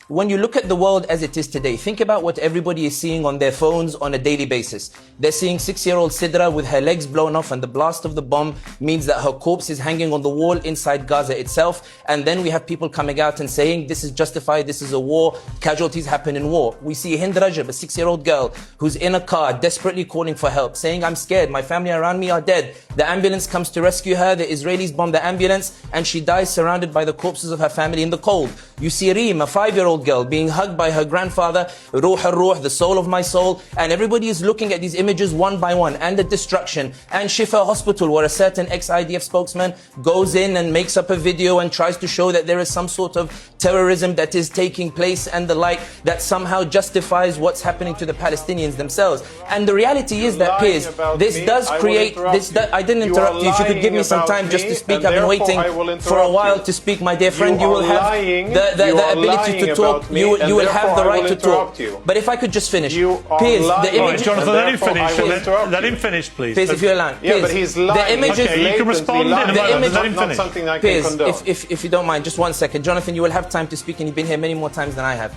when you look at the world as it is today, think about what everybody is seeing on their phones on a daily basis. They're seeing 6-year-old Sidra with her legs blown off, and the blast of the bomb means that her corpse is hanging on the wall inside Gaza itself. And then we have people coming out and saying this is justified, this is a war, casualties happen in war. We see Hind Rajab, a 6-year-old girl who's in a car desperately calling for help, saying I'm scared, my family around me are dead. The ambulance comes to rescue her, the Israelis bomb the ambulance, and she dies surrounded by the corpses of her family in the cold. You see Reem, a 5-year-old girl, being hugged by her grandfather, Ruh al-Ruh, the soul of my soul, and everybody is looking at these images one by one, and the destruction, and Shifa Hospital, where a certain ex-IDF spokesman goes in and makes up a video and tries to show that there is some sort of terrorism that is taking place and the like, that somehow justifies what's happening to the Palestinians themselves. And the reality is that, Piers, this does create, I didn't interrupt you. If you could give me some time just to speak, I've been waiting for a while to speak, my dear friend. You will have the ability to talk. You will have the right to talk. But if I could just finish. Piers, the image... Jonathan, let him finish. Let him finish, please. Piers, if you allow. Yeah, but he's lying. The images... Okay, you can respond in a moment. Let him finish. Piers, if you don't mind, just 1 second. Jonathan, you will have time to speak, and you've been here many more times than I have.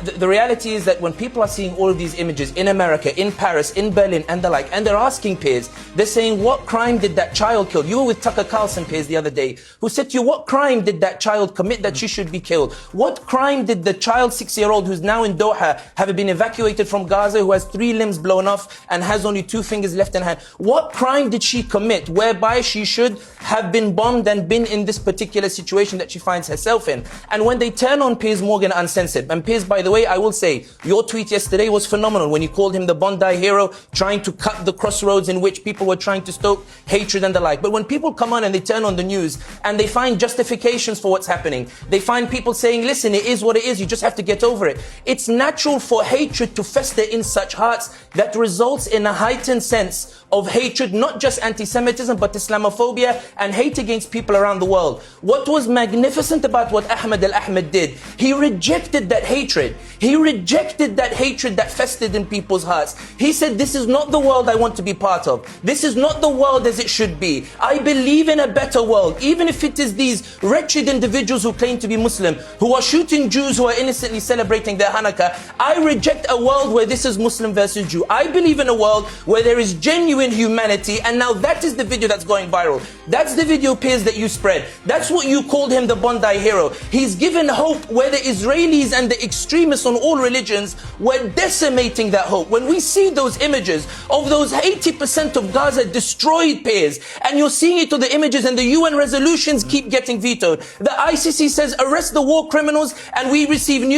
The reality is that when people are seeing all of these images in America, in Paris, in Berlin, and the like, and they're asking, Piers, they're saying, what crime did that child kill? You were with Tucker Carlson, Piers, the other day, who said to you, what crime did that child commit that she should be killed? What crime did the child, 6-year-old, who's now in Doha, have been evacuated from Gaza, who has 3 limbs blown off and has only 2 fingers left in her hand? What crime did she commit whereby she should have been bombed and been in this particular situation that she finds herself in? And when they turn on Piers Morgan Uncensored, and Piers, by the way, I will say, your tweet yesterday was phenomenal when you called him the Bondi hero, trying to cut the crossroads in which people were trying to stoke hatred and the like. But when people come on and they turn on the news and they find justifications for what's happening, they find people saying, listen, it is what it is, you just have to get over it. It's natural for hatred to fester in such hearts that results in a heightened sense of hatred, not just anti-Semitism, but Islamophobia and hate against people around the world. What was magnificent about what Ahmed al-Ahmed did, he rejected that hatred. He rejected that hatred that festered in people's hearts. He said, this is not the world I want to be part of. This is not the world as it should be. I believe in a better world, even if it is these wretched individuals who claim to be Muslim, who are shooting Jews who are innocently celebrating their Hanukkah. I reject a world where this is Muslim versus Jew. I believe in a world where there is genuine humanity, and now that is the video that's going viral. That's the video, Piers, that you spread. That's what you called him, the Bondi hero. He's given hope where the Israelis and the extremists on all religions were decimating that hope. When we see those images of those 80% of Gaza destroyed, Piers, and you're seeing it on the images, and the UN resolutions keep getting vetoed. The ICC says arrest the war criminals, and we receive news